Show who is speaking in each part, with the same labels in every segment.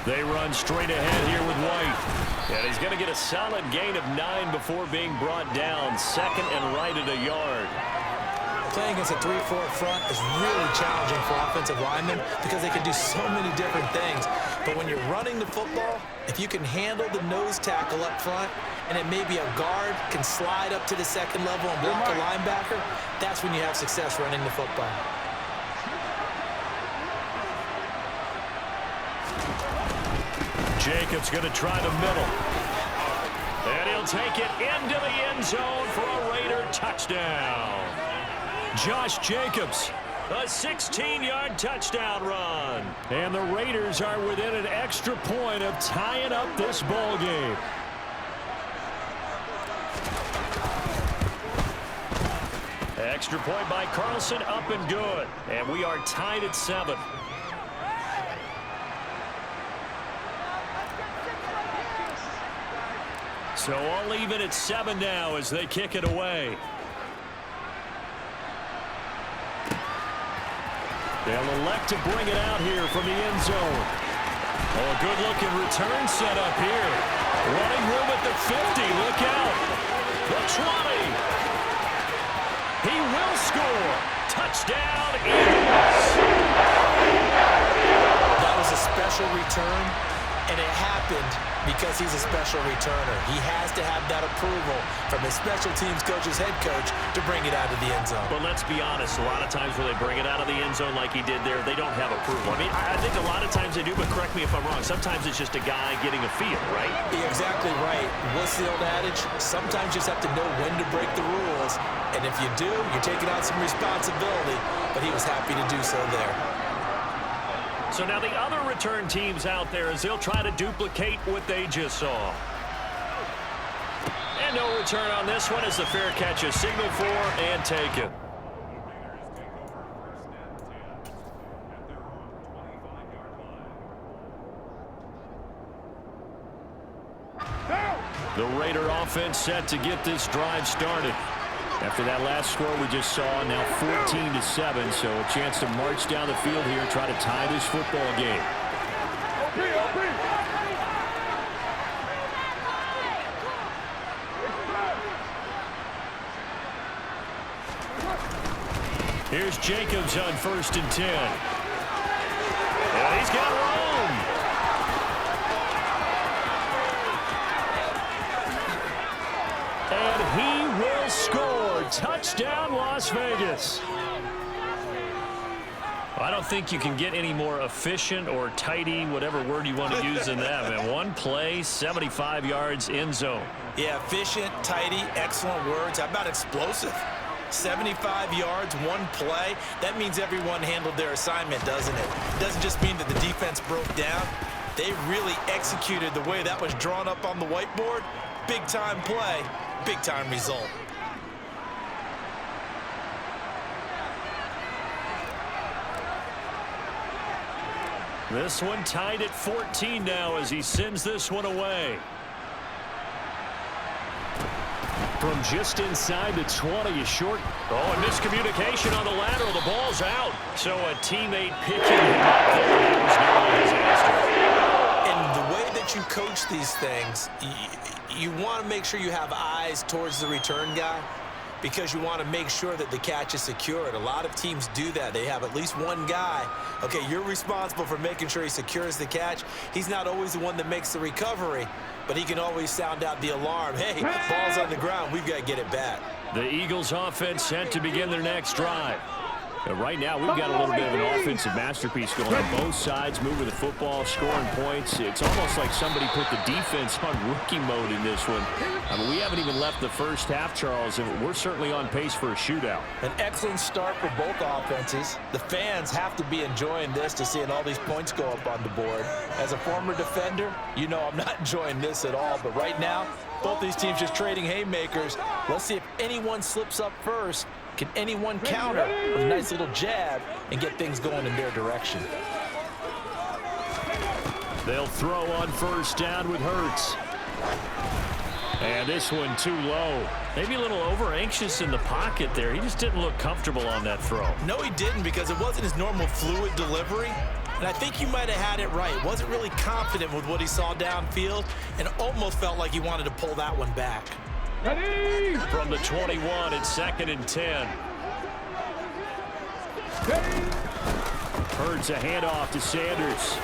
Speaker 1: They run straight ahead here with White. And he's going to get a solid gain of 9 before being brought down. Second and right at a yard.
Speaker 2: Playing against a 3-4 front is really challenging for offensive linemen because they can do so many different things. But when you're running the football, if you can handle the nose tackle up front, and it may be a guard can slide up to the second level and block a linebacker, that's when you have success running the football.
Speaker 1: Jacobs going to try the middle. And he'll take it into the end zone for a Raider touchdown. Josh Jacobs, a 16-yard touchdown run. And the Raiders are within an extra point of tying up this ball game. Extra point by Carlson, up and good. And we are tied at 7. So all even at 7 now as they kick it away. They'll elect to bring it out here from the end zone. Oh, a good-looking return set up here. Running room at the 50. Look out. The 20. He will score. Touchdown, Eagles.
Speaker 2: That was a special return, and it happened because he's a special returner. He has to have that approval from his special teams coach's head coach to bring it out of the end zone.
Speaker 1: But let's be honest, a lot of times when they bring it out of the end zone like he did there, they don't have approval. I mean, I think a lot of times they do, but correct me if I'm wrong. Sometimes it's just a guy getting a feel, right?
Speaker 2: You're exactly right. What's the old adage? Sometimes you just have to know when to break the rules. And if you do, you're taking on some responsibility. But he was happy to do so there.
Speaker 1: So now the other return teams out there as they'll try to duplicate what they just saw. And no return on this one as the fair catch is signaled for and taken. The Raider offense set to get this drive started. After that last score we just saw, now 14-7, so a chance to march down the field here and try to tie this football game. Here's Jacobs on 1st and 10. And he's got room. And he will score. Touchdown, Las Vegas. I don't think you can get any more efficient or tidy, whatever word you want to use in that, man. One play, 75 yards, end zone.
Speaker 2: Yeah, efficient, tidy, excellent words. How about explosive? 75 yards, one play. That means everyone handled their assignment, doesn't it? It doesn't just mean that the defense broke down. They really executed the way that was drawn up on the whiteboard. Big-time play, big-time result.
Speaker 1: This one tied at 14 now as he sends this one away. From just inside the 20, a short. Oh, and miscommunication on the lateral. The ball's out. So a teammate picking him up there. It was nearly a disaster.
Speaker 2: And the way that you coach these things, you want to make sure you have eyes towards the return guy, because you want to make sure that the catch is secured. A lot of teams do that. They have at least one guy. Okay, you're responsible for making sure he secures the catch. He's not always the one that makes the recovery, but he can always sound out the alarm. Hey, ball's on the ground. We've got to get it back.
Speaker 1: The Eagles offense set to begin their next drive. But right now, we've got a little bit of an offensive masterpiece going on both sides, moving the football, scoring points. It's almost like somebody put the defense on rookie mode in this one. I mean, we haven't even left the first half, Charles, and we're certainly on pace for a shootout.
Speaker 2: An excellent start for both offenses. The fans have to be enjoying this to seeing all these points go up on the board. As a former defender, you know I'm not enjoying this at all. But right now, both these teams just trading haymakers. Let's see if anyone slips up first. Can anyone counter with a nice little jab and get things going in their direction?
Speaker 1: They'll throw on first down with Hurts. And this one too low. Maybe a little over-anxious in the pocket there. He just didn't look comfortable on that throw.
Speaker 2: No, he didn't, because it wasn't his normal fluid delivery. And And I think you might have had it right. Wasn't really confident with what he saw downfield and almost felt like he wanted to pull that one back.
Speaker 3: Ready?
Speaker 1: From the 21, it's 2nd and 10. Hurts a handoff to Sanders.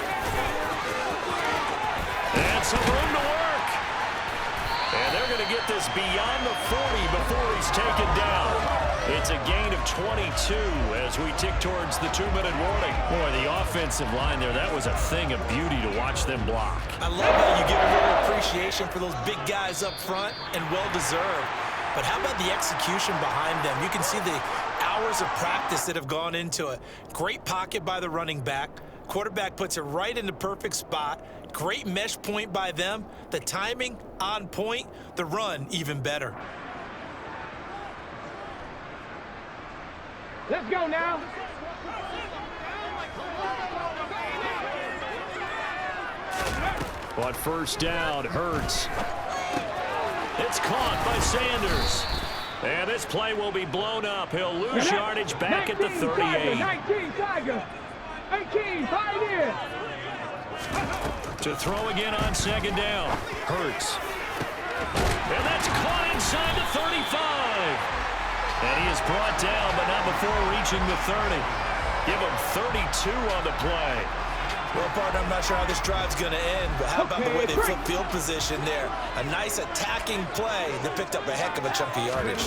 Speaker 1: And some room to work. And they're going to get this beyond the 40 before he's taken down. It's a gain of 22 as we tick towards the 2-minute warning. Boy, the offensive line there, that was a thing of beauty to watch them block.
Speaker 2: I love how you give a little appreciation for those big guys up front, and well-deserved. But how about the execution behind them? You can see the hours of practice that have gone into it. Great pocket by the running back. Quarterback puts it right in the perfect spot. Great mesh point by them. The timing on point. The run even better.
Speaker 3: Let's go now.
Speaker 1: But first down, Hurts. It's caught by Sanders. And this play will be blown up. He'll lose yardage back at the 38.
Speaker 3: 19 Tiger. 18 Pioneer.
Speaker 1: To throw again on 2nd down. Hurts. And that's caught inside the 35. And he is brought down, but not before reaching the 30. Give him 32 on the play.
Speaker 2: Well, partner, I'm not sure how this drive's going to end, but how about the way they flip field position there? A nice attacking play that picked up a heck of a chunk of yardage.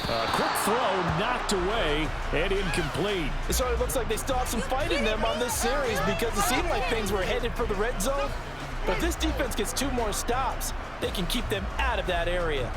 Speaker 1: A quick throw knocked away and incomplete.
Speaker 4: So it looks like they still have some fight in them on this series because it seemed like things were headed for the red zone. But if this defense gets 2 more stops, they can keep them out of that area.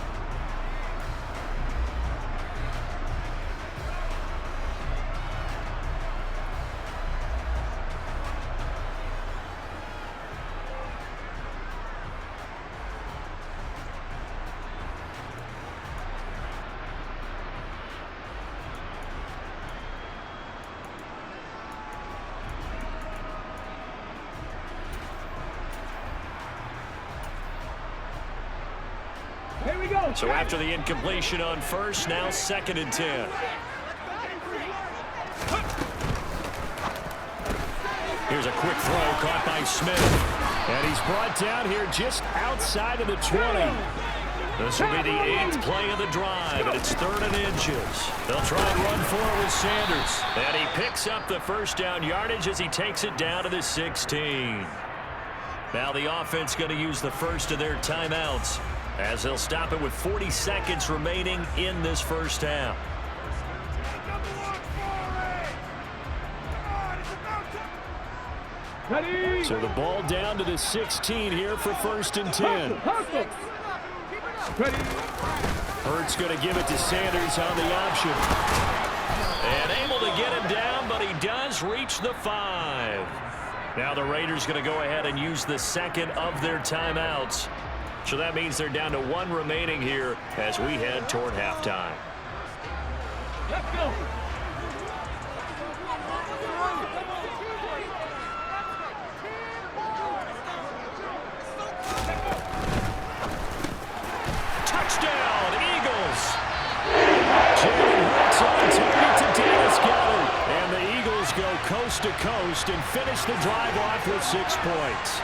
Speaker 3: Here we go.
Speaker 1: So after the incompletion on first, now 2nd and 10. Here's a quick throw caught by Smith. And he's brought down here just outside of the 20. This will be the 8th play of the drive, and it's 3rd and inches. They'll try and run for it with Sanders. And he picks up the first down yardage as he takes it down to the 16. Now the offense going to use the first of their timeouts, as they'll stop it with 40 seconds remaining in this first half.
Speaker 3: Ready?
Speaker 1: So the ball down to the 16 here for 1st and 10.
Speaker 3: Ready?
Speaker 1: Hurts going to give it to Sanders on the option. And able to get him down, but he does reach the 5. Now the Raiders going to go ahead and use the 2nd of their timeouts. So that means they're down to 1 remaining here as we head toward halftime.
Speaker 3: Let's go.
Speaker 1: Touchdown, Eagles! Jalen Hurts on target to Dallas Goedert. And the Eagles go coast to coast and finish the drive off with 6 points.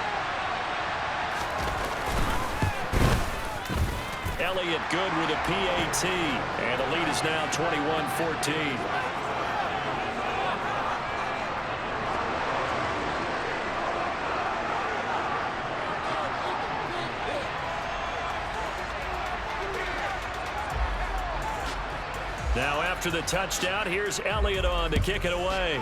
Speaker 1: Elliott good with a PAT, and the lead is now 21-14. Now after the touchdown, here's Elliott on to kick it away.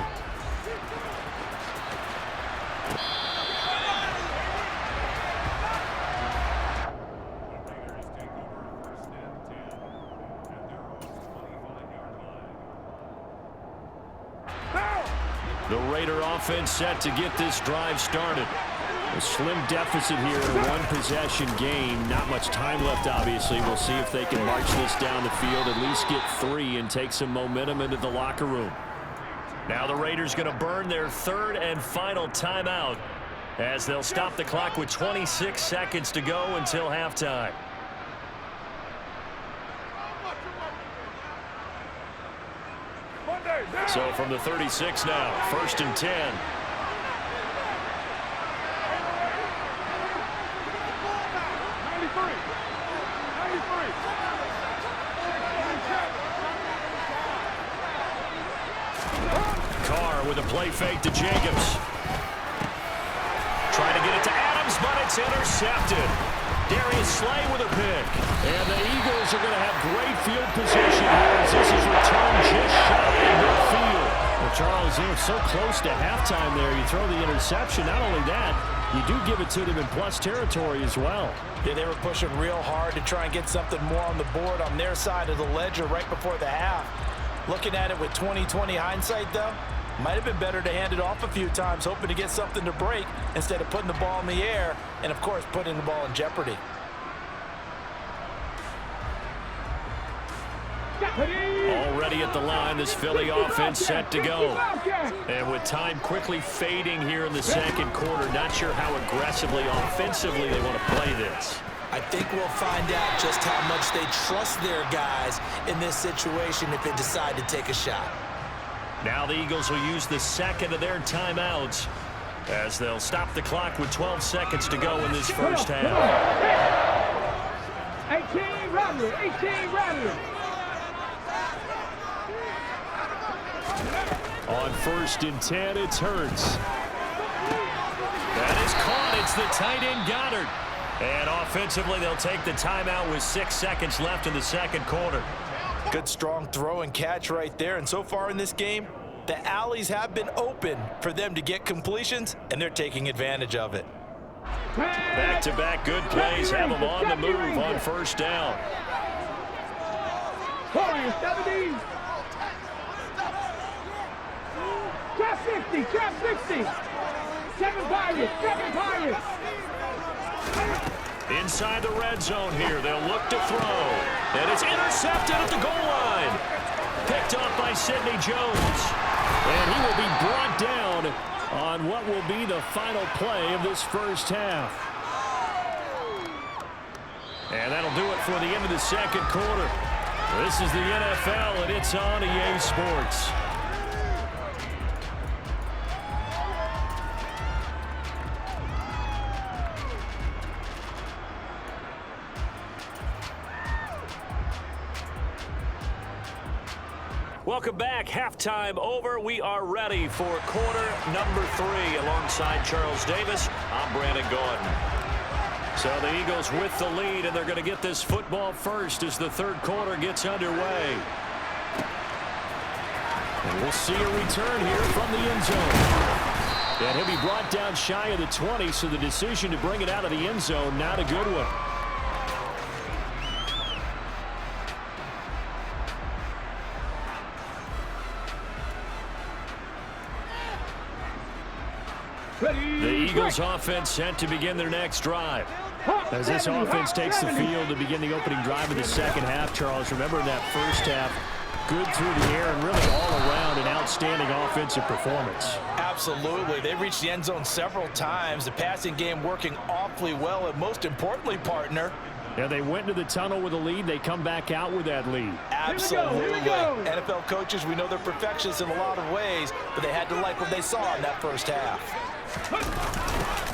Speaker 1: The Raider offense set to get this drive started. A slim deficit here, 1 possession game. Not much time left, obviously. We'll see if they can march this down the field, at least get 3 and take some momentum into the locker room. Now the Raiders going to burn their 3rd and final timeout as they'll stop the clock with 26 seconds to go until halftime. So from the 36 now, 1st and 10. Carr with a play fake to Jacobs. Trying to get it to Adams, but it's intercepted. Darius Slay with a pick. And the Eagles are going to have great field position here as this is returned just shy of midfield. Well, Charles, they were so close to halftime there. You throw the interception. Not only that, you do give it to them in plus territory as well.
Speaker 4: Yeah, they were pushing real hard to try and get something more on the board on their side of the ledger right before the half. Looking at it with 20/20 hindsight, though, might have been better to hand it off a few times, hoping to get something to break instead of putting the ball in the air and, of course, putting the ball in jeopardy.
Speaker 1: Already at the line, this Philly offense set to go. And with time quickly fading here in the second quarter, not sure how aggressively, offensively they want to play this.
Speaker 2: I think we'll find out just how much they trust their guys in this situation if they decide to take a shot.
Speaker 1: Now the Eagles will use the second of their timeouts as they'll stop the clock with 12 seconds to go in this first half.
Speaker 3: 18 Rattler, 18 Rattler.
Speaker 1: On 1st and 10, it's Hurts. That is caught. It's the tight end Goddard. And offensively, they'll take the timeout with 6 seconds left in the second quarter.
Speaker 4: Good, strong throw and catch right there. And so far in this game, the alleys have been open for them to get completions, and they're taking advantage of it.
Speaker 1: Back-to-back good plays have them on the move on 1st down.
Speaker 3: Warriors, 70. Trap 60, trap 60. 7 Pirates, 7 Pirates.
Speaker 1: Inside the red zone here, they'll look to throw. And it's intercepted at the goal line. Picked off by Sidney Jones. And he will be brought down on what will be the final play of this first half. And that'll do it for the end of the second quarter. This is the NFL, and it's on EA Sports. Welcome back. Halftime over. We are ready for quarter number 3 alongside Charles Davis. I'm Brandon Gordon. So the Eagles with the lead, and they're going to get this football first as the third quarter gets underway. And we'll see a return here from the end zone. And he'll be brought down shy of the 20, so the decision to bring it out of the end zone, not a good one. The Eagles offense set to begin their next drive. As this offense takes the field to begin the opening drive of the second half, Charles, remember in that first half, good through the air and really all around an outstanding offensive performance.
Speaker 4: Absolutely. They reached the end zone several times. The passing game working awfully well, and most importantly, partner,
Speaker 1: yeah, they went into the tunnel with a lead. They come back out with that lead.
Speaker 4: Absolutely.
Speaker 3: Here we go.
Speaker 4: NFL coaches, we know they're perfectionists in a lot of ways, but they had to like what they saw in that first half.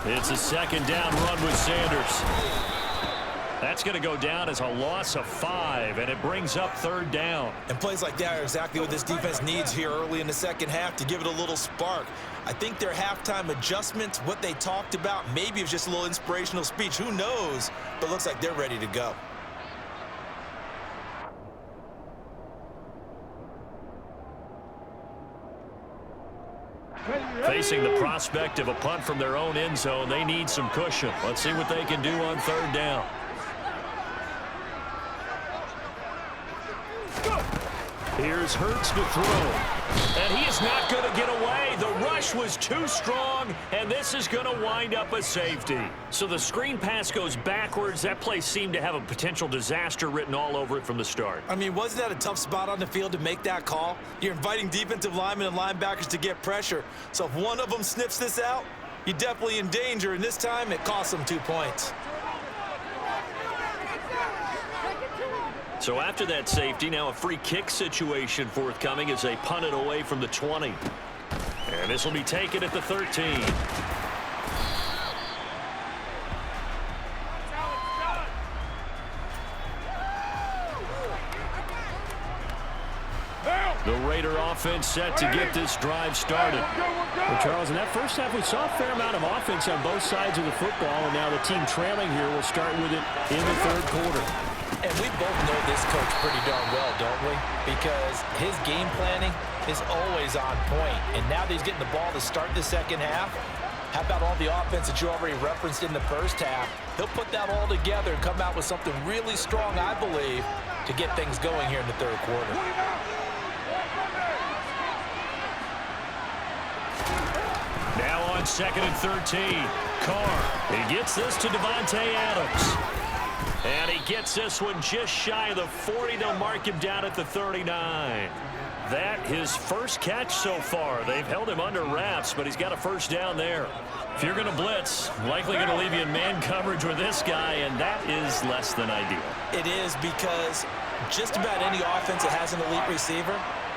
Speaker 1: It's a second down run with Sanders. That's going to go down as a loss of 5, and it brings up third down.
Speaker 2: And plays like that are exactly what this defense needs here early in the second half to give it a little spark. I think their halftime adjustments, what they talked about, maybe it was just a little inspirational speech. Who knows? But looks like they're ready to go.
Speaker 1: Facing the prospect of a punt from their own end zone, they need some cushion. Let's see what they can do on third down. Here's Hurts to throw. And he is not going to get away. The rush was too strong, and this is going to wind up a safety. So the screen pass goes backwards. That play seemed to have a potential disaster written all over it from the start.
Speaker 2: I mean, wasn't that a tough spot on the field to make that call? You're inviting defensive linemen and linebackers to get pressure. So if one of them sniffs this out, you're definitely in danger, and this time it costs them 2 points.
Speaker 1: So after that safety, now a free kick situation forthcoming as they punt it away from the 20. And this will be taken at the 13. The Raider offense set to get this drive started.
Speaker 5: Well, Charles, in that first half, we saw a fair amount of offense on both sides of the football, and now the team trailing here will start with it in the third quarter.
Speaker 4: And we both know this coach pretty darn well, don't we? Because his game planning is always on point. And now that he's getting the ball to start the second half, how about all the offense that you already referenced in the first half? He'll put that all together and come out with something really strong, I believe, to get things going here in the third quarter.
Speaker 1: Now on 2nd and 13. Carr. He gets this to Devontae Adams. And he gets this one just shy of the 40. They'll mark him down at the 39. That his first catch so far. They've held him under wraps, but he's got a first down there. If you're going to blitz, likely going to leave you in man coverage with this guy, and that is less than ideal.
Speaker 2: It is, because just about any offense that has an elite receiver,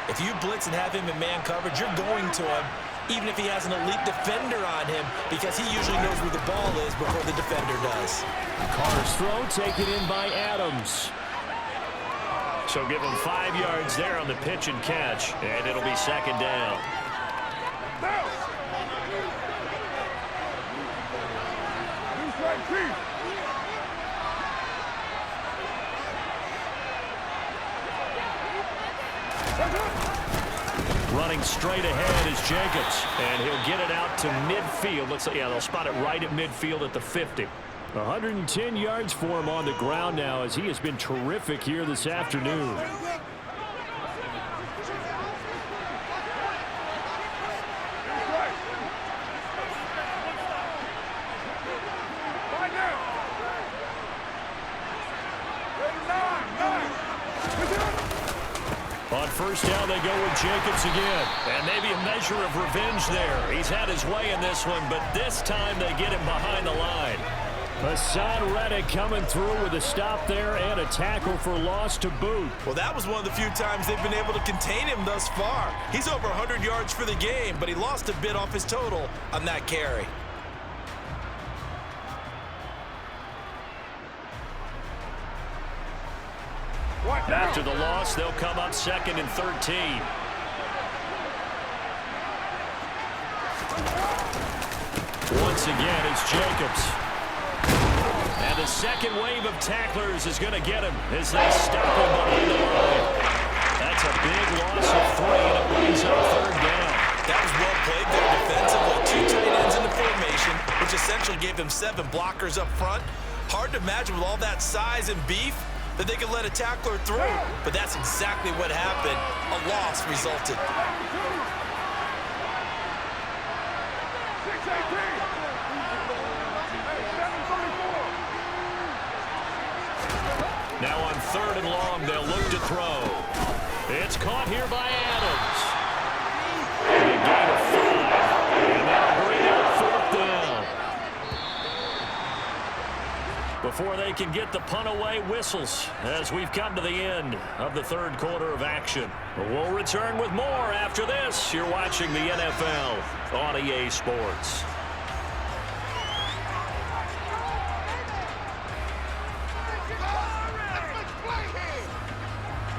Speaker 2: if you blitz and have him in man coverage, you're going to him, even if he has an elite defender on him, because he usually knows where the ball is before the defender does.
Speaker 1: Carr's throw taken in by Adams. So give him 5 yards there on the pitch and catch, and it'll be second down. Running straight ahead is Jacobs, and he'll get it out to midfield. Looks like, yeah, they'll spot it right at midfield at the 50.
Speaker 5: 110 yards for him on the ground now, as he has been terrific here this afternoon.
Speaker 1: On first down, they go with Jacobs again. And maybe a measure of revenge there. He's had his way in this one, but this time they get him behind the line.
Speaker 5: Hassan Reddick coming through with a stop there and a tackle for loss to boot.
Speaker 2: Well, that was one of the few times they've been able to contain him thus far. He's over 100 yards for the game, but he lost a bit off his total on that carry.
Speaker 1: After the loss, they'll come up 2nd and 13. Once again, it's Jacobs. And the second wave of tacklers is going to get him as they stop him behind the line. That's a big loss of 3, and it brings up third down.
Speaker 2: That was well played there defensively. 2 tight ends in the formation, which essentially gave them 7 blockers up front. Hard to imagine with all that size and beef that they could let a tackler through, but that's exactly what happened. A loss resulted.
Speaker 1: Now on 3rd and long, they'll look to throw. It's caught here by Adams. And a gain of 5, and that'll bring up 4th down. Before they can get the punt away, whistles as we've come to the end of the third quarter of action. We'll return with more after this. You're watching the NFL on EA Sports.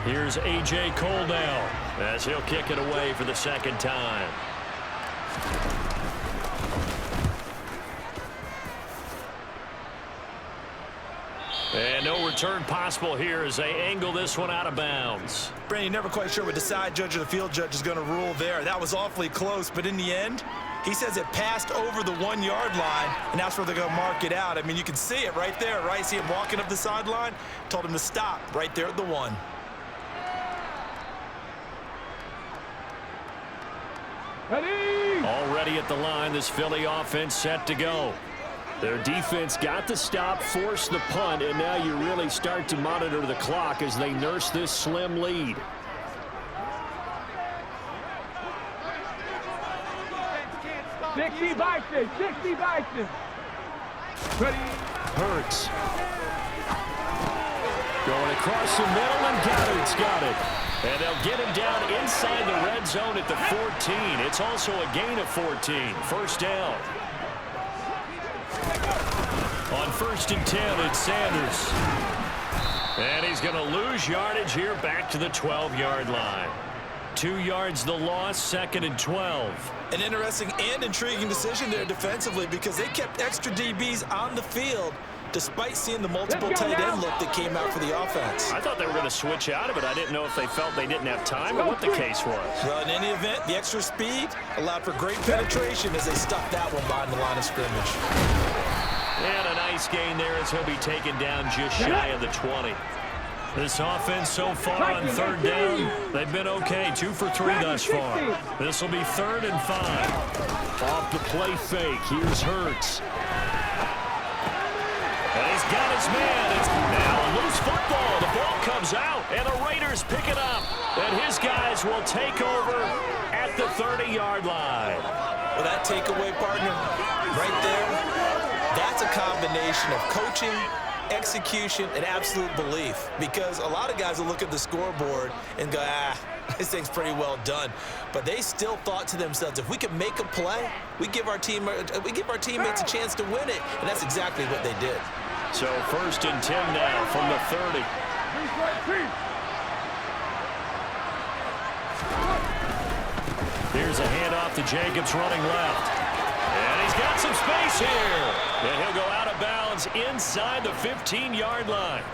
Speaker 1: Here's A.J. Cole now as he'll kick it away for the second time. And no return possible here as they angle this one out of bounds.
Speaker 2: Brandon, you're never quite sure what the side judge or the field judge is going to rule there. That was awfully close, but in the end, he says it passed over the 1-yard line, and that's where they're going to mark it out. I mean, you can see it right there, right? See him walking up the sideline? Told him to stop right there at the 1.
Speaker 1: Already at the line, this Philly offense set to go. Their defense got the stop, forced the punt, and now you really start to monitor the clock as they nurse this slim lead.
Speaker 3: Sixty Bison, 60 Bison. Ready?
Speaker 5: Hurts.
Speaker 1: Going across the middle, and Goddard's got it. And they'll get him down inside the red zone at the 14. It's also a gain of 14. First down. On 1st and 10, it's Sanders. And he's going to lose yardage here back to the 12-yard line. 2 yards the loss, 2nd and 12.
Speaker 2: An interesting and intriguing decision there defensively because they kept extra DBs on the field despite seeing the multiple tight end look that came out for the offense.
Speaker 1: I thought they were going to switch out of it. I didn't know if they felt they didn't have time or what the case was.
Speaker 2: Well, in any event, the extra speed allowed for great penetration as they stuffed that one behind the line of scrimmage.
Speaker 1: And a nice gain there as he'll be taken down just shy of the 20. This offense so far on 3rd down, they've been okay. 2 for 3 thus far. This will be 3rd and 5. Off the play fake, here's Hurts. And he's got his man. It's now a loose football. The ball comes out, and the Raiders pick it up. And his guys will take over at the 30-yard line.
Speaker 2: Well, that takeaway, partner, right there, that's a combination of coaching, execution, and absolute belief. Because a lot of guys will look at the scoreboard and go, this thing's pretty well done. But they still thought to themselves, if we can make a play, we give our teammates a chance to win it. And that's exactly what they did.
Speaker 1: So 1st and 10 now from the 30. Here's a handoff to Jacobs running left. And he's got some space here. And he'll go out of bounds inside the 15-yard line.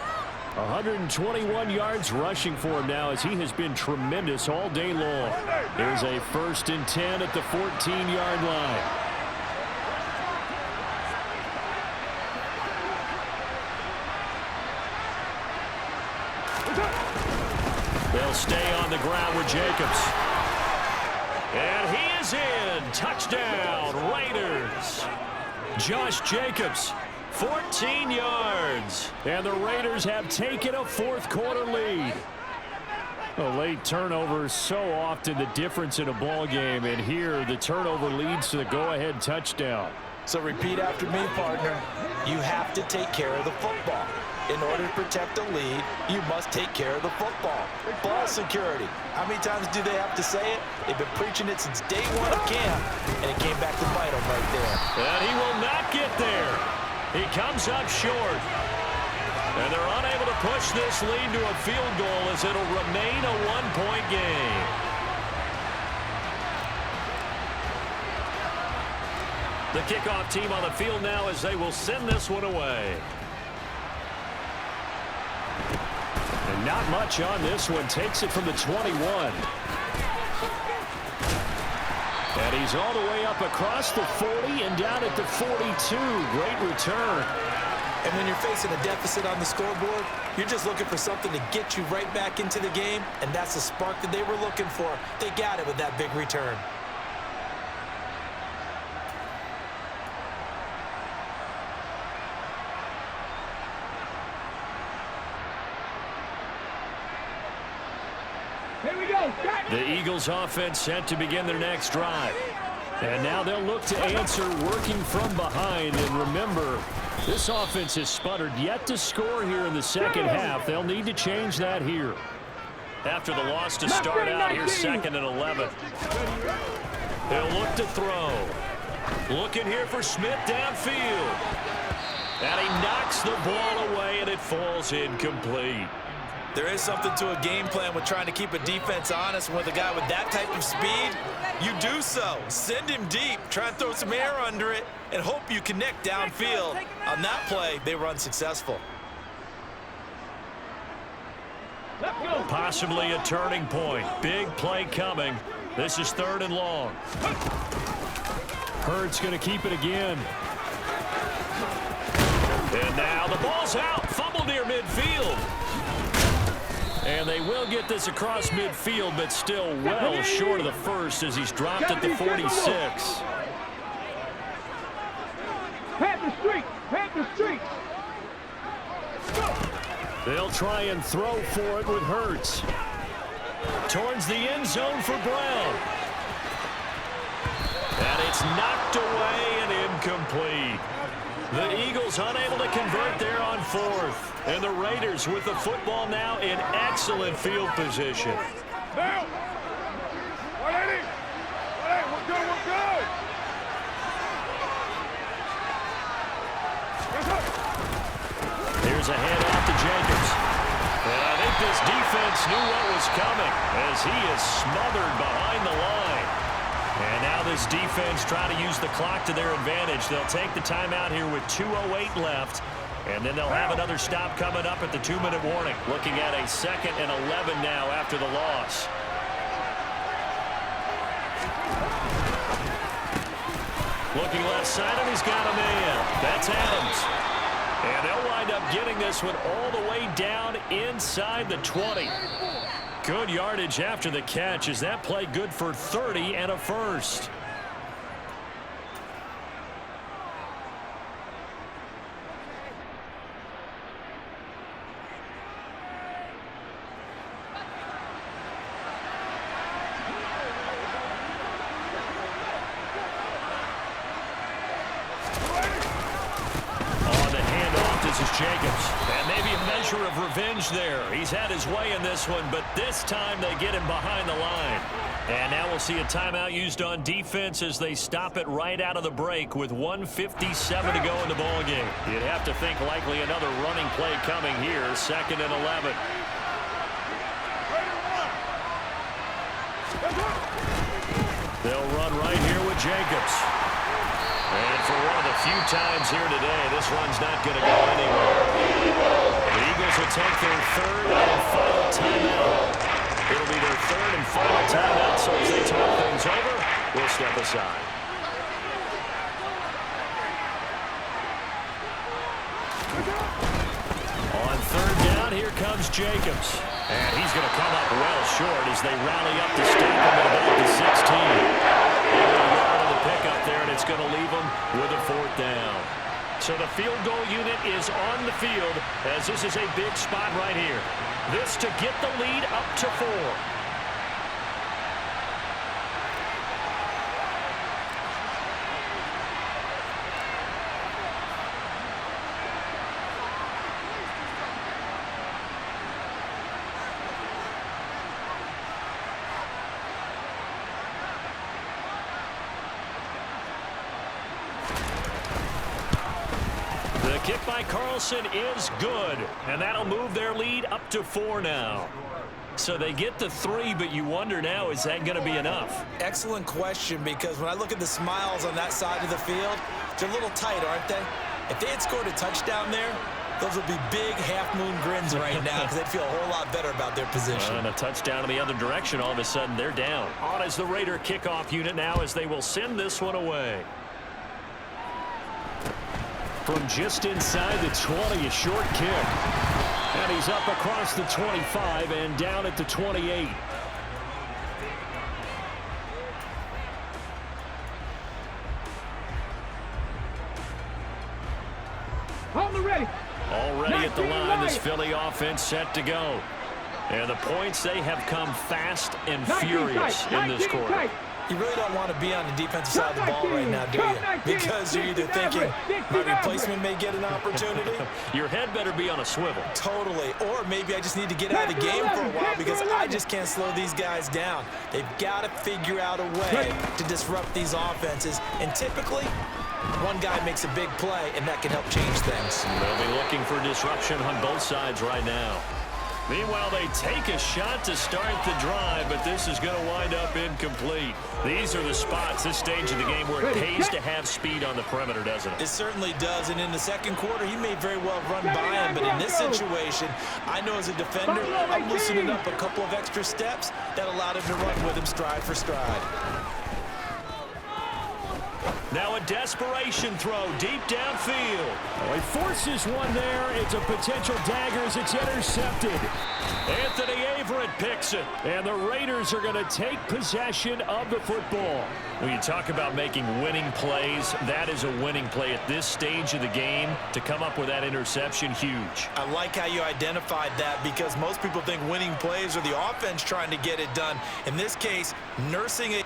Speaker 1: 121 yards rushing for him now as he has been tremendous all day long. Here's a 1st and 10 at the 14-yard line. They'll stay on the ground with Jacobs. And he is in. Touchdown, Raiders. Josh Jacobs, 14 yards. And the Raiders have taken a 4th quarter lead. A late turnover is so often the difference in a ball game. And here, the turnover leads to the go-ahead touchdown.
Speaker 4: So repeat after me, partner. You have to take care of the football. In order to protect a lead, you must take care of the football. Ball security. How many times do they have to say it? They've been preaching it since day 1 of camp, and it came back to bite them right there.
Speaker 1: And he will not get there. He comes up short. And they're unable to push this lead to a field goal as it'll remain a 1-point game. The kickoff team on the field now as they will send this one away. And not much on this one. Takes it from the 21. And he's all the way up across the 40 and down at the 42. Great return.
Speaker 2: And when you're facing a deficit on the scoreboard, you're just looking for something to get you right back into the game, and that's the spark that they were looking for. They got it with that big return.
Speaker 1: The Eagles offense set to begin their next drive. And now they'll look to answer working from behind. And remember, this offense has sputtered yet to score here in the second half. They'll need to change that here. After the loss to start out, here's 2nd and 11. They'll look to throw. Looking here for Smith downfield. And he knocks the ball away, and it falls incomplete.
Speaker 2: There is something to a game plan with trying to keep a defense honest. With a guy with that type of speed, you do so. Send him deep, try and throw some air under it, and hope you connect downfield. On that play, they were unsuccessful.
Speaker 1: Possibly a turning point. Big play coming. This is 3rd and long. Hurts going to keep it again. And now the ball's out. Fumble near midfield. And they will get this across midfield, but still well short of the first as he's dropped at the 46.
Speaker 3: Panther streak.
Speaker 1: They'll try and throw for it with Hurts. Towards the end zone for Brown. And it's knocked away and incomplete. The Eagles unable to convert there on fourth. And the Raiders with the football now in excellent field position.
Speaker 3: Now. 180. 180. We're good. We're good.
Speaker 1: Here's a handoff to Jacobs. And I think this defense knew what was coming as he is smothered behind the line. And now this defense trying to use the clock to their advantage. They'll take the timeout here with 2:08 left. And then they'll have another stop coming up at the 2-minute warning. Looking at a 2nd and 11 now after the loss. Looking left side, and he's got a man. That's Adams. And they'll wind up getting this one all the way down inside the 20. Good yardage after the catch as that play good for 30 and a first. Jacobs, and maybe a measure of revenge there. He's had his way in this one, but this time they get him behind the line. And now we'll see a timeout used on defense as they stop it right out of the break with 1:57 to go in the ballgame. You'd have to think likely another running play coming here, 2nd and 11. They'll run right here with Jacobs. And for one of the few times here today, this run's not going to go anywhere. The Eagles will take their 3rd and final timeout. It'll be their 3rd and final timeout, so as they talk things over, we'll step aside. On 3rd down, here comes Jacobs. And he's going to come up well short as they rally up to stop him at about the 16. Pick up there, and it's going to leave them with a 4th down. So the field goal unit is on the field as this is a big spot right here. This to get the lead up to 4. Kick by Carlson is good, and that'll move their lead up to 4 now. So they get to 3, but you wonder now, is that going to be enough?
Speaker 2: Excellent question, because when I look at the smiles on that side of the field, they're a little tight, aren't they? If they had scored a touchdown there, those would be big half-moon grins right now because they'd feel a whole lot better about their position.
Speaker 1: And a touchdown in the other direction, all of a sudden they're down. On is the Raider kickoff unit now as they will send this one away. From just inside the 20, a short kick. And he's up across the 25 and down at the 28. Already at the line, this Philly offense set to go. And the points, they have come fast and furious in this quarter.
Speaker 2: You really don't want to be on the defensive side of the ball right now, do you? Because you're either thinking, my replacement may get an opportunity.
Speaker 1: Your head better be on a swivel.
Speaker 2: Totally. Or maybe I just need to get out of the game for a while because I just can't slow these guys down. They've got to figure out a way to disrupt these offenses. And typically, one guy makes a big play, and that can help change things.
Speaker 1: They'll be looking for disruption on both sides right now. Meanwhile, they take a shot to start the drive, but this is going to wind up incomplete. These are the spots, this stage of the game, where it pays to have speed on the perimeter, doesn't it?
Speaker 2: It certainly does, and in the second quarter, he may very well run by him, but in this situation, I know as a defender, I'm loosening up a couple of extra steps that allowed him to run with him stride for stride.
Speaker 1: Now a desperation throw deep downfield. Oh, he forces one there. It's a potential dagger as it's intercepted. Anthony Averett picks it. And the Raiders are going to take possession of the football. When you talk about making winning plays, that is a winning play at this stage of the game. To come up with that interception, huge.
Speaker 2: I like how you identified that because most people think winning plays are the offense trying to get it done. In this case, nursing it.